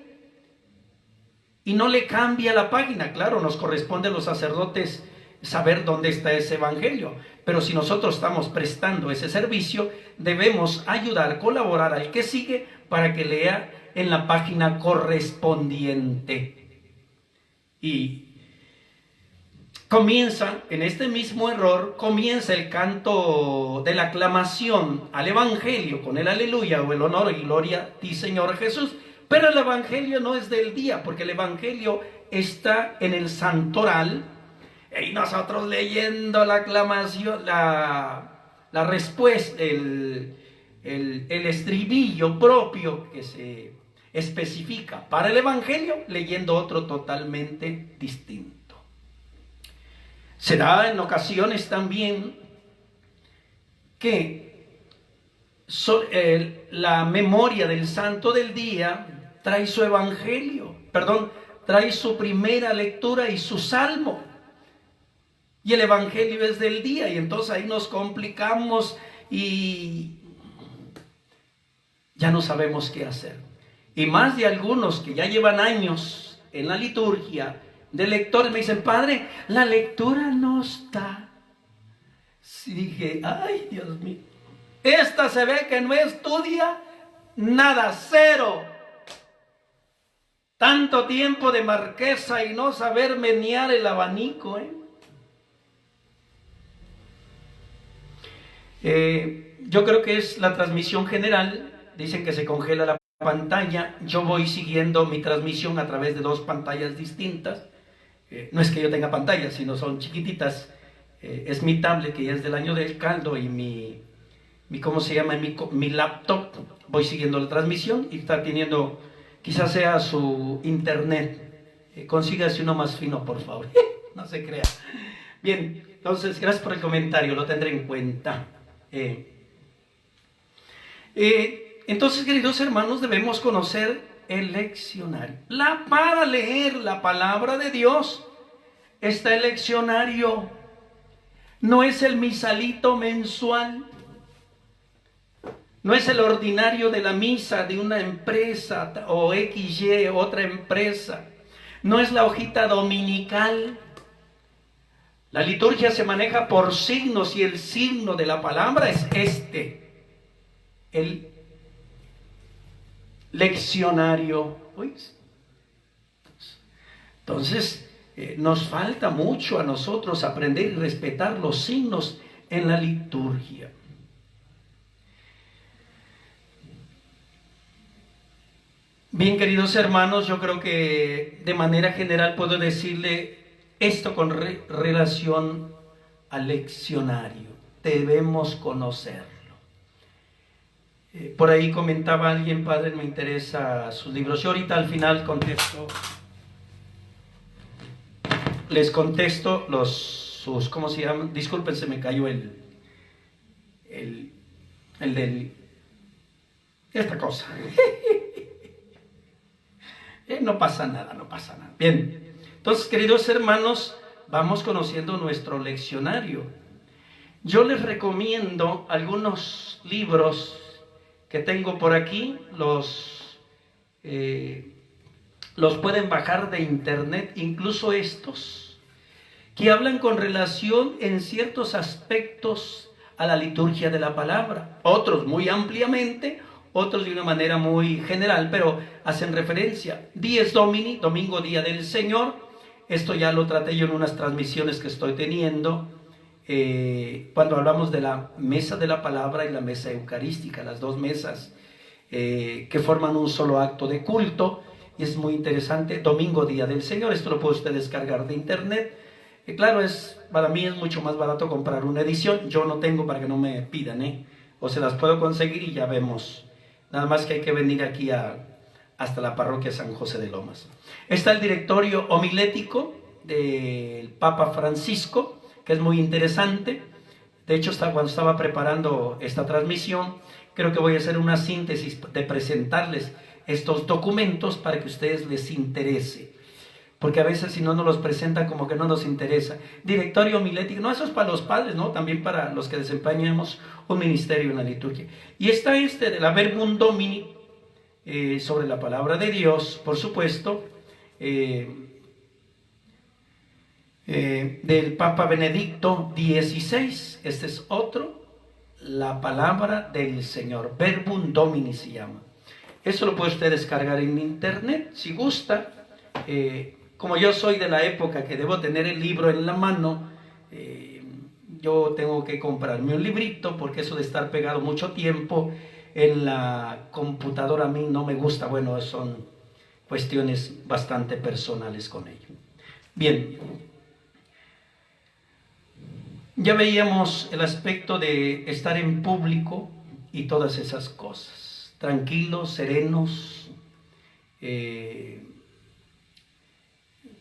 [SPEAKER 1] y no le cambia la página. Claro, nos corresponde a los sacerdotes saber dónde está ese evangelio, pero si nosotros estamos prestando ese servicio, debemos ayudar, colaborar al que sigue para que lea en la página correspondiente. Y comienza, en este mismo error, comienza el canto de la aclamación al evangelio con el aleluya o el honor y gloria a ti, Señor Jesús. Pero el evangelio no es del día, porque el evangelio está en el santoral y nosotros leyendo la aclamación, la respuesta, el estribillo propio que se especifica para el evangelio, leyendo otro totalmente distinto. Se da en ocasiones también que la memoria del santo del día trae su evangelio, trae su primera lectura y su salmo, y el evangelio es del día, y entonces ahí nos complicamos y ya no sabemos qué hacer. Y más de algunos que ya llevan años en la liturgia de lectores me dicen: padre, la lectura no está. Sí, dije: ay, Dios mío, esta se ve que no estudia nada, cero. Tanto tiempo de marquesa y no saber menear el abanico, yo creo que es la transmisión general. Dicen que se congela la pantalla. Yo voy siguiendo mi transmisión a través de dos pantallas distintas. No es que yo tenga pantallas, sino son chiquititas. Es mi tablet, que ya es del año del caldo, y ¿cómo se llama? Mi laptop. Voy siguiendo la transmisión y está teniendo, quizás sea su internet. Consígase uno más fino, por favor. No se crea. Bien, entonces, gracias por el comentario, lo tendré en cuenta. Entonces, queridos hermanos, debemos conocer el leccionario. Para leer la palabra de Dios está el leccionario. No es el misalito mensual. No es el ordinario de la misa de una empresa o XY, otra empresa. No es la hojita dominical. La liturgia se maneja por signos y el signo de la palabra es el leccionario. Entonces, nos falta mucho a nosotros aprender y respetar los signos en la liturgia. Bien, queridos hermanos, yo creo que de manera general puedo decirle esto con relación al leccionario. Debemos conocerlo. Por ahí comentaba alguien: padre, me interesa sus libros. Yo ahorita al final les contesto sus, ¿cómo se llama? Disculpen, se me cayó esta cosa. No pasa nada, no pasa nada. Bien. Entonces, queridos hermanos, vamos conociendo nuestro leccionario. Yo les recomiendo algunos libros que tengo por aquí. Los pueden bajar de internet, incluso estos, que hablan con relación en ciertos aspectos a la liturgia de la palabra. Otros muy ampliamente, otros de una manera muy general, pero hacen referencia. Dies Domini, domingo, día del Señor. Esto ya lo traté yo en unas transmisiones que estoy teniendo, cuando hablamos de la mesa de la palabra y la mesa eucarística, las dos mesas que forman un solo acto de culto. Y es muy interesante. Domingo, día del Señor. Esto lo puede usted descargar de internet. Claro, para mí es mucho más barato comprar una edición. Yo no tengo, para que no me pidan, o se las puedo conseguir y ya vemos. Nada más que hay que venir aquí hasta la parroquia San José de Lomas. Está el directorio homilético del Papa Francisco, que es muy interesante. De hecho, cuando estaba preparando esta transmisión, creo que voy a hacer una síntesis de presentarles estos documentos para que a ustedes les interese. porque a veces si no nos los presenta como que no nos interesa. Directorio homilético, no, eso es para los padres, ¿no? También para los que desempeñamos un ministerio en la liturgia. Y está de la Verbum Domini, sobre la palabra de Dios, por supuesto, del Papa Benedicto XVI. Este es otro, la palabra del Señor, Verbum Domini se llama. Eso lo puede usted descargar en internet si gusta. Como yo soy de la época que debo tener el libro en la mano, yo tengo que comprarme un librito, porque eso de estar pegado mucho tiempo en la computadora a mí no me gusta. Bueno, son cuestiones bastante personales con ello. Bien, ya veíamos el aspecto de estar en público y todas esas cosas, tranquilos, serenos.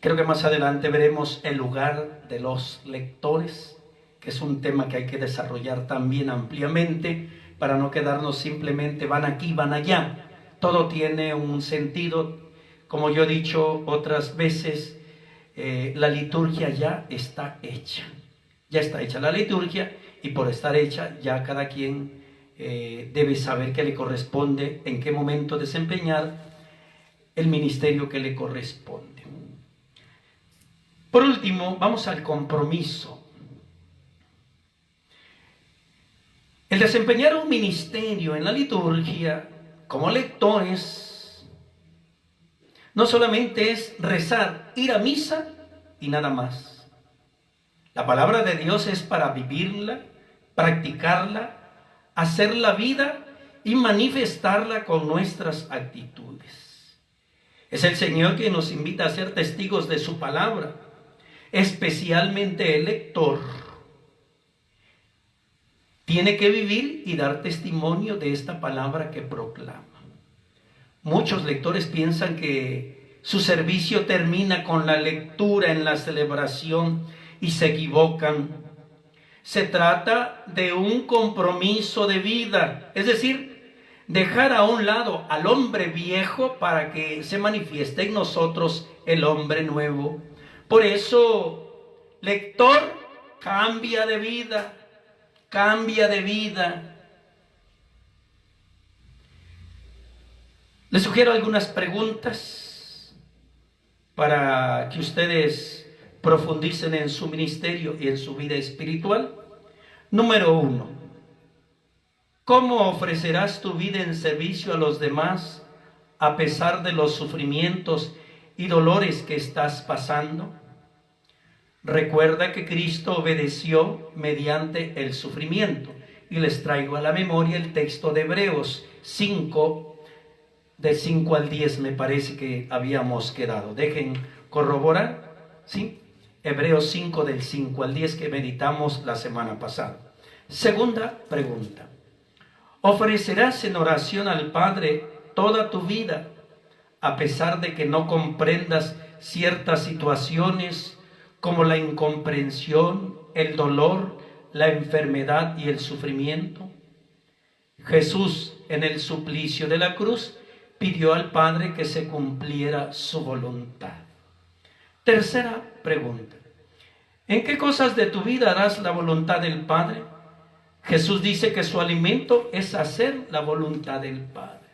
[SPEAKER 1] Creo que más adelante veremos el lugar de los lectores, que es un tema que hay que desarrollar también ampliamente, para no quedarnos simplemente van aquí, van allá. Todo tiene un sentido. Como yo he dicho otras veces, la liturgia ya está hecha. Ya está hecha la liturgia, y por estar hecha ya cada quien debe saber qué le corresponde, en qué momento desempeñar el ministerio que le corresponde. Por último, vamos al compromiso. El desempeñar un ministerio en la liturgia como lectores no solamente es rezar, ir a misa y nada más. La palabra de Dios es para vivirla, practicarla, hacer la vida y manifestarla con nuestras actitudes. Es el Señor quien nos invita a ser testigos de su palabra, especialmente el lector. Tiene que vivir y dar testimonio de esta palabra que proclama. Muchos lectores piensan que su servicio termina con la lectura en la celebración y se equivocan. Se trata de un compromiso de vida, es decir, dejar a un lado al hombre viejo para que se manifieste en nosotros el hombre nuevo. Por eso, lector, cambia de vida. Cambia de vida. Les sugiero algunas preguntas para que ustedes profundicen en su ministerio y en su vida espiritual. Número 1. ¿Cómo ofrecerás tu vida en servicio a los demás a pesar de los sufrimientos y dolores que estás pasando? Recuerda que Cristo obedeció mediante el sufrimiento. Y les traigo a la memoria el texto de Hebreos 5, del 5 al 10 me parece que habíamos quedado. Dejen corroborar, ¿sí? Hebreos 5 del 5 al 10 que meditamos la semana pasada. Segunda pregunta. ¿Ofrecerás en oración al Padre toda tu vida a pesar de que no comprendas ciertas situaciones como la incomprensión, el dolor, la enfermedad y el sufrimiento? Jesús, en el suplicio de la cruz, pidió al Padre que se cumpliera su voluntad. Tercera pregunta. ¿En qué cosas de tu vida harás la voluntad del Padre? Jesús dice que su alimento es hacer la voluntad del Padre.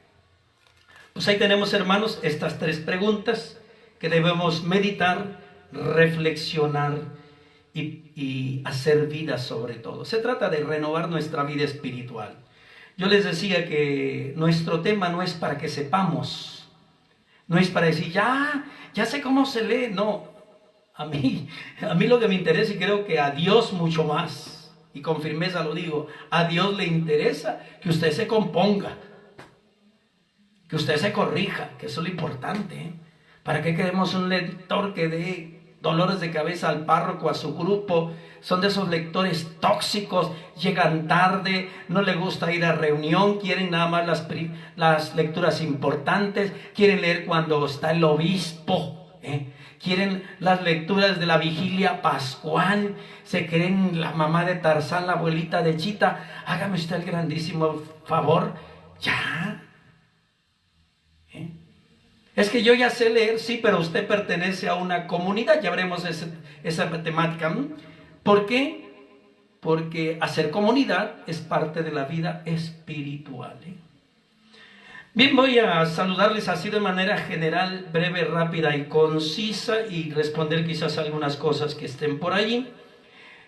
[SPEAKER 1] Pues ahí tenemos, hermanos, estas 3 preguntas que debemos meditar, reflexionar y hacer vida sobre todo. Se trata de renovar nuestra vida espiritual. Yo les decía que nuestro tema no es para que sepamos, no es para decir, ya sé cómo se lee. No, a mí lo que me interesa, y creo que a Dios mucho más, y con firmeza lo digo, a Dios le interesa que usted se componga, que usted se corrija, que eso es lo importante, ¿eh? ¿Para qué queremos un lector que dé dolores de cabeza al párroco, a su grupo? Son de esos lectores tóxicos, llegan tarde, no les gusta ir a reunión, quieren nada más las lecturas importantes, quieren leer cuando está el obispo, quieren las lecturas de la vigilia pascual, se creen la mamá de Tarzán, la abuelita de Chita. Hágame usted el grandísimo favor, ya. Es que yo ya sé leer, sí, pero usted pertenece a una comunidad, ya veremos esa temática. ¿Por qué? Porque hacer comunidad es parte de la vida espiritual. Bien, voy a saludarles así de manera general, breve, rápida y concisa, y responder quizás algunas cosas que estén por allí.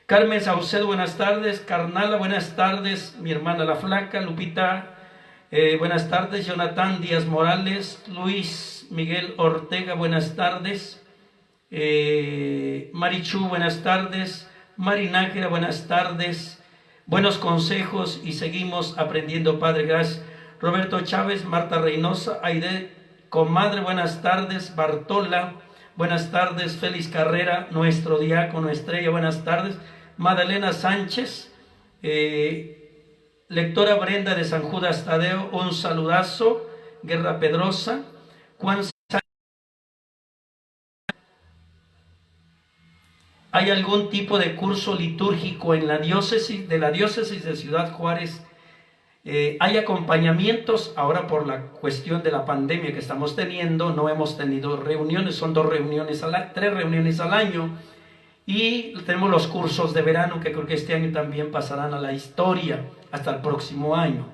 [SPEAKER 1] Carmen Saucedo, buenas tardes. Carnala, buenas tardes. Mi hermana la flaca. Lupita, buenas tardes. Jonathan Díaz Morales. Luis Miguel Ortega, buenas tardes. Marichu, buenas tardes. Marinájera, buenas tardes. Buenos consejos y seguimos aprendiendo, Padre, gracias. Roberto Chávez, Marta Reynosa, Aide, comadre, buenas tardes. Bartola, buenas tardes. Félix Carrera, nuestro diácono estrella, buenas tardes. Madalena Sánchez, lectora Brenda de San Judas Tadeo, un saludazo. Guerra Pedrosa, Juan. ¿Hay algún tipo de curso litúrgico en la diócesis de Ciudad Juárez? Hay acompañamientos. Ahora, por la cuestión de la pandemia que estamos teniendo, no hemos tenido reuniones, son 3 reuniones al año, y tenemos los cursos de verano que creo que este año también pasarán a la historia hasta el próximo año.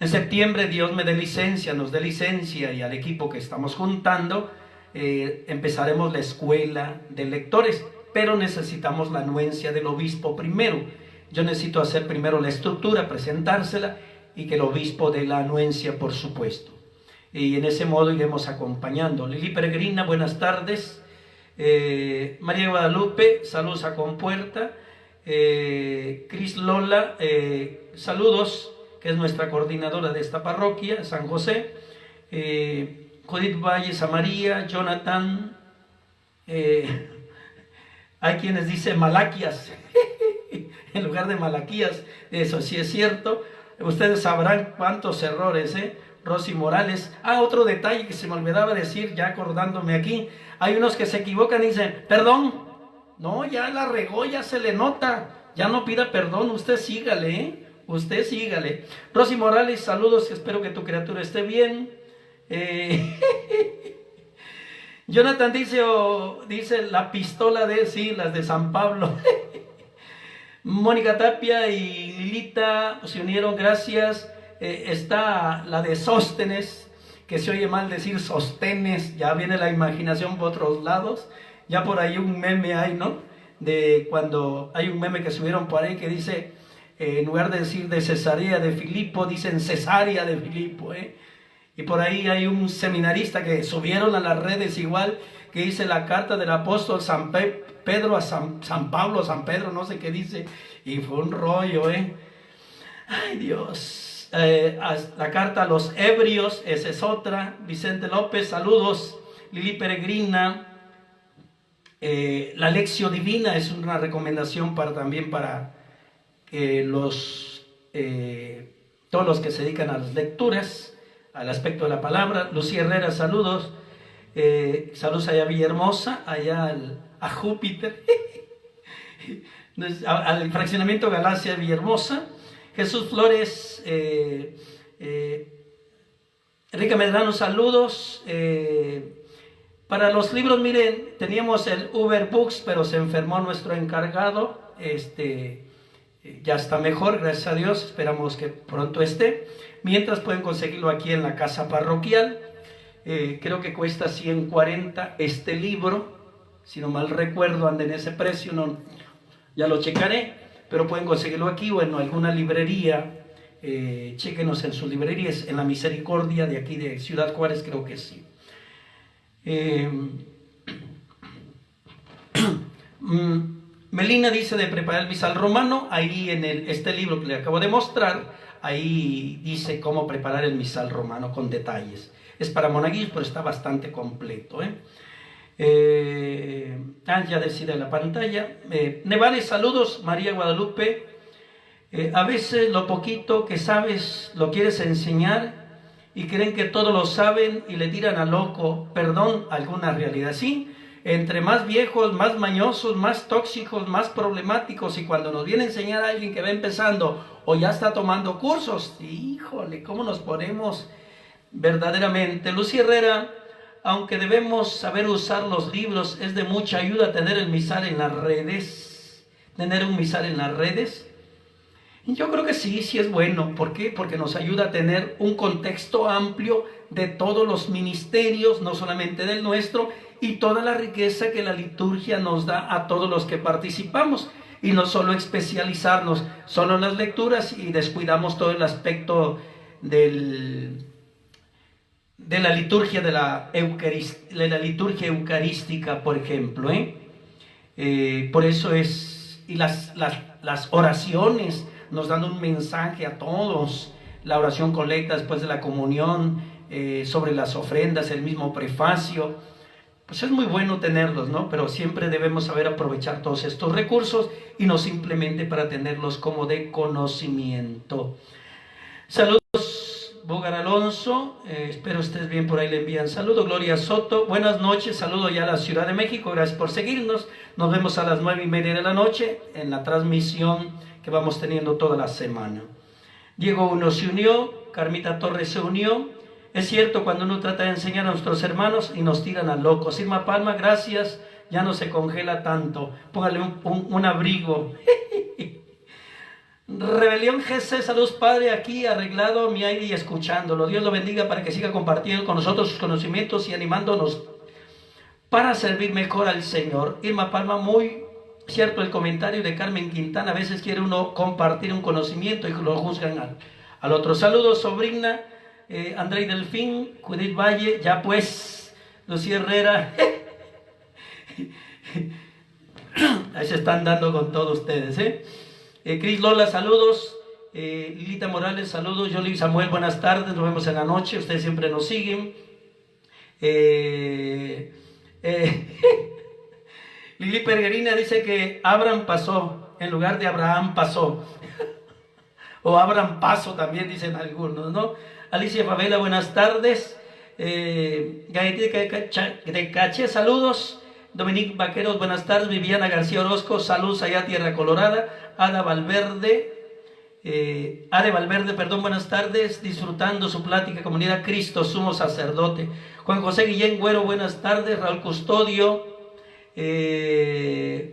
[SPEAKER 1] En septiembre, Dios me dé licencia, nos dé licencia, y al equipo que estamos juntando, empezaremos la escuela de lectores, pero necesitamos la anuencia del obispo primero. Yo necesito hacer primero la estructura, presentársela, y que el obispo dé la anuencia, por supuesto. Y en ese modo iremos acompañando. Lili Peregrina, buenas tardes. María Guadalupe, saludos a Compuerta. Cris Lola, saludos, que es nuestra coordinadora de esta parroquia, San José. Judith Valles a María. Jonathan, hay quienes dicen Malaquías en lugar de Malaquías. Eso sí es cierto. Ustedes sabrán cuántos errores, Rosy Morales. Otro detalle que se me olvidaba decir, ya acordándome aquí. Hay unos que se equivocan y dicen, perdón. No, ya la regó, ya se le nota. Ya no pida perdón, usted sígale, Usted sígale. Rosy Morales, saludos, espero que tu criatura esté bien. Jonathan dice la pistola de, sí, las de San Pablo. Mónica Tapia y Lilita se unieron, gracias. Está la de Sóstenes, que se oye mal decir Sostenes, ya viene la imaginación por otros lados. Ya por ahí un meme hay, ¿no? De cuando hay un meme que subieron por ahí que dice, en lugar de decir de Cesarea de Filipo, dicen Cesarea de Filipo, Y por ahí hay un seminarista que subieron a las redes igual, que dice la carta del apóstol San Pedro a San Pablo, San Pedro, no sé qué dice, y fue un rollo, Ay, Dios. La carta a los Hebreos, esa es otra. Vicente López, saludos. Lili Peregrina. La Lección Divina es una recomendación también para todos los que se dedican a las lecturas, al aspecto de la palabra. Lucía Herrera, saludos. Saludos allá a Villahermosa, allá a Júpiter, al fraccionamiento Galacia Villahermosa. Jesús Flores, Enrique Medrano, saludos. Para los libros, miren, teníamos el Uber Books, pero se enfermó nuestro encargado. Ya está mejor, gracias a Dios, esperamos que pronto esté. Mientras pueden conseguirlo aquí en la casa parroquial. Creo que cuesta 140 este libro, si no mal recuerdo, anda en ese precio, no, ya lo checaré, pero pueden conseguirlo aquí o en alguna librería. Chéquenos en sus librerías, en la Misericordia de aquí de Ciudad Juárez, creo que sí. Melina dice de preparar el misal romano. Ahí en este libro que le acabo de mostrar, ahí dice cómo preparar el misal romano con detalles. Es para monaguillos, pero está bastante completo. Ya decide la pantalla. Nevares, saludos. María Guadalupe. A veces lo poquito que sabes lo quieres enseñar y creen que todo lo saben y le tiran a loco. Perdón, alguna realidad. Sí, entre más viejos, más mañosos, más tóxicos, más problemáticos. Y cuando nos viene a enseñar a alguien que va empezando o ya está tomando cursos, híjole, ¿cómo nos ponemos verdaderamente. Lucy Herrera, aunque debemos saber usar los libros, es de mucha ayuda tener el misal en las redes. Tener un misal en las redes. Y yo creo que sí, sí es bueno. ¿Por qué? Porque nos ayuda a tener un contexto amplio de todos los ministerios, no solamente del nuestro, y toda la riqueza que la liturgia nos da a todos los que participamos. Y no solo especializarnos solo en las lecturas y descuidamos todo el aspecto de la liturgia liturgia eucarística, por ejemplo. Por eso es, y las oraciones nos dan un mensaje a todos. La oración colecta después de la comunión, sobre las ofrendas, el mismo prefacio. Pues es muy bueno tenerlos, ¿no? Pero siempre debemos saber aprovechar todos estos recursos y no simplemente para tenerlos como de conocimiento. Saludos, Bogar Alonso, espero estés bien, por ahí le envían saludos. Gloria Soto, buenas noches, saludo ya a la Ciudad de México, gracias por seguirnos. Nos vemos a las 9:30 de la noche en la transmisión que vamos teniendo toda la semana. Diego Uno se unió, Carmita Torres se unió. Es cierto, cuando uno trata de enseñar a nuestros hermanos y nos tiran a locos. Irma Palma, gracias, ya no se congela tanto. Póngale un abrigo. Rebelión GC, saludos Padre, aquí arreglado mi aire y escuchándolo. Dios lo bendiga para que siga compartiendo con nosotros sus conocimientos y animándonos para servir mejor al Señor. Irma Palma, muy cierto el comentario de Carmen Quintana. A veces quiere uno compartir un conocimiento y lo juzgan al otro. Saludos, sobrina. Andrei Delfín, Judith Valle, ya pues, Lucía Herrera, ahí se están dando con todos ustedes, Cris Lola, saludos, Lilita Morales, saludos, Yoli Samuel, buenas tardes, nos vemos en la noche, ustedes siempre nos siguen, Lili Pergerina dice que Abraham pasó, en lugar de Abraham pasó, o Abraham paso también dicen algunos, ¿no? Alicia Favela, buenas tardes. Gaetí de Caché, saludos. Dominique Vaqueros, buenas tardes. Viviana García Orozco, saludos allá Tierra Colorada. Ada Valverde, buenas tardes. Disfrutando su plática, comunidad Cristo, sumo sacerdote. Juan José Guillén Güero, buenas tardes. Raúl Custodio.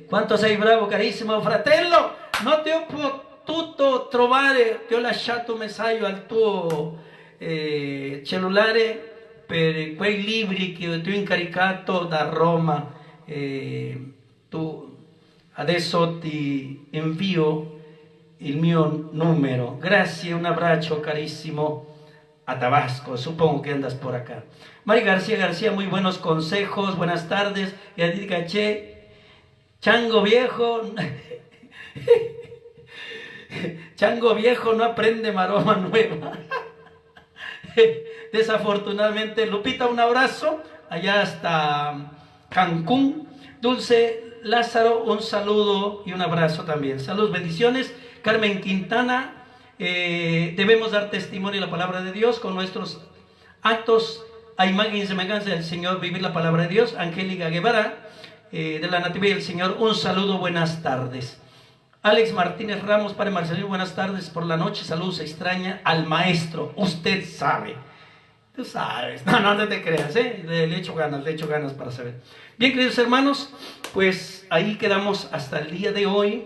[SPEAKER 1] ¿Cuántos hay, bravo, carissimo fratello? No te ho potuto trovare, ti ho lasciato un messaggio al tuo cellulare per quei libri che ti ho incaricato da Roma. Adesso ti invio il mio numero. Grazie, un abbraccio carissimo a Tabasco, supongo que andas por acá. Mari García, muy buenos consejos, buenas tardes. Y Caché, chango viejo, chango viejo no aprende maroma nueva. Desafortunadamente, Lupita, un abrazo allá hasta Cancún. Dulce Lázaro, un saludo y un abrazo también. Saludos, bendiciones. Carmen Quintana, debemos dar testimonio de la palabra de Dios con nuestros actos a imagen y semejanza del Señor, vivir la palabra de Dios. Angélica Guevara, de la Natividad del Señor, un saludo, buenas tardes. Alex Martínez Ramos, Padre Marcelino, buenas tardes por la noche, saludos, extraña al maestro, usted sabe, tú sabes, no te creas, le echo ganas para saber. Bien, queridos hermanos, pues ahí quedamos hasta el día de hoy.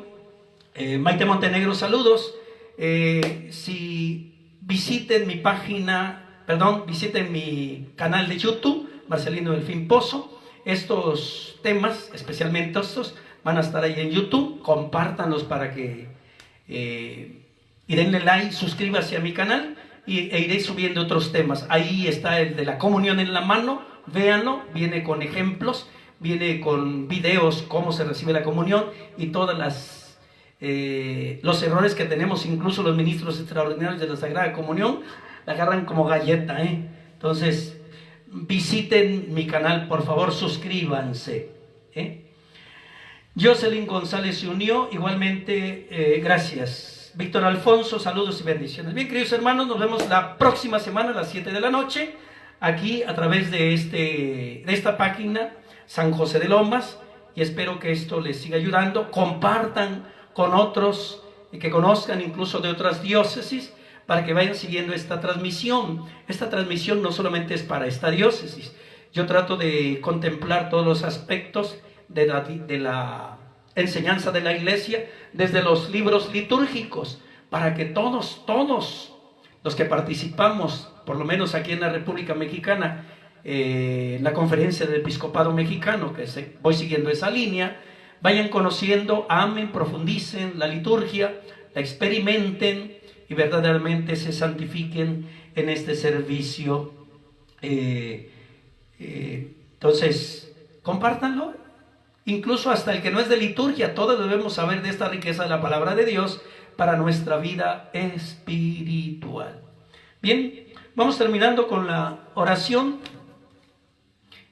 [SPEAKER 1] Maite Montenegro, saludos. Si visiten mi visiten mi canal de YouTube, Marcelino Delfín Pozo. Estos temas, especialmente estos, van a estar ahí en YouTube. Compártanlos para que y denle like, suscríbase a mi canal e iré subiendo otros temas. Ahí está el de la comunión en la mano, véanlo, viene con ejemplos, viene con videos, cómo se recibe la comunión y todas los errores que tenemos, incluso los ministros extraordinarios de la Sagrada Comunión la agarran como galleta, Entonces, visiten mi canal, por favor, suscríbanse, Jocelyn González se unió, igualmente, gracias. Víctor Alfonso, saludos y bendiciones. Bien, queridos hermanos, nos vemos la próxima semana a las 7 de la noche, aquí a través de esta página, San José de Lomas, y espero que esto les siga ayudando. Compartan con otros y que conozcan incluso de otras diócesis, para que vayan siguiendo esta transmisión. Esta transmisión no solamente es para esta diócesis. Yo trato de contemplar todos los aspectos de la enseñanza de la iglesia desde los libros litúrgicos, para que todos los que participamos, por lo menos aquí en la República Mexicana, la Conferencia del Episcopado Mexicano, que voy siguiendo esa línea, vayan conociendo, amen, profundicen la liturgia, la experimenten y verdaderamente se santifiquen en este servicio. Entonces, compártanlo. Incluso hasta el que no es de liturgia, todos debemos saber de esta riqueza de la palabra de Dios para nuestra vida espiritual. Bien, vamos terminando con la oración.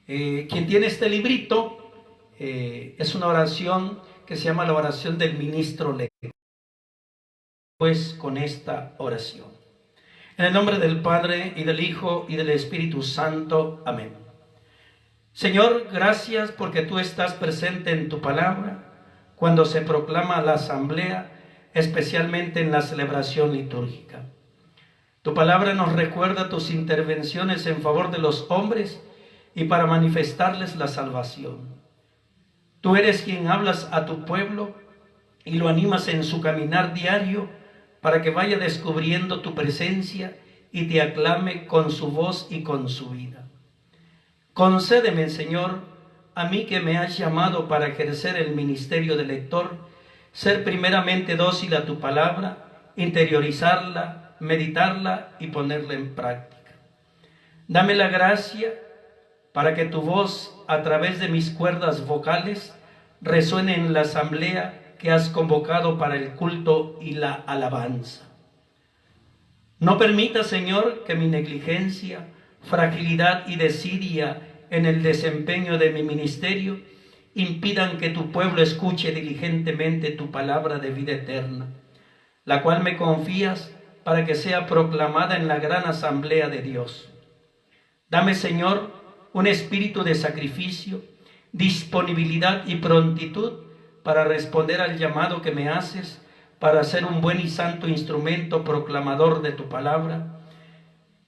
[SPEAKER 1] Quien tiene este librito, es una oración que se llama la oración del ministro lector. Pues con esta oración. En el nombre del Padre, y del Hijo, y del Espíritu Santo. Amén. Señor, gracias porque tú estás presente en tu palabra cuando se proclama la asamblea, especialmente en la celebración litúrgica. Tu palabra nos recuerda tus intervenciones en favor de los hombres y para manifestarles la salvación. Tú eres quien hablas a tu pueblo y lo animas en su caminar diario para que vaya descubriendo tu presencia y te aclame con su voz y con su vida. Concédeme, Señor, a mí que me has llamado para ejercer el ministerio de lector, ser primeramente dócil a tu palabra, interiorizarla, meditarla y ponerla en práctica. Dame la gracia para que tu voz, a través de mis cuerdas vocales, resuene en la asamblea que has convocado para el culto y la alabanza. No permita, Señor, que mi negligencia, fragilidad y desidia en el desempeño de mi ministerio impidan que tu pueblo escuche diligentemente tu palabra de vida eterna, la cual me confías para que sea proclamada en la gran asamblea de Dios. Dame, Señor, un espíritu de sacrificio, disponibilidad y prontitud para responder al llamado que me haces para ser un buen y santo instrumento proclamador de tu palabra,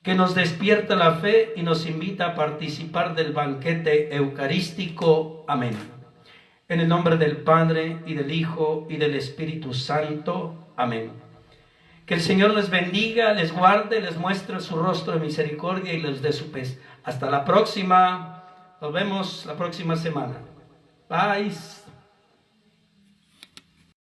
[SPEAKER 1] que nos despierta la fe y nos invita a participar del banquete eucarístico. Amén. En el nombre del Padre, y del Hijo, y del Espíritu Santo. Amén. Que el Señor les bendiga, les guarde, les muestre su rostro de misericordia y les dé su paz. Hasta la próxima. Nos vemos la próxima semana. Bye.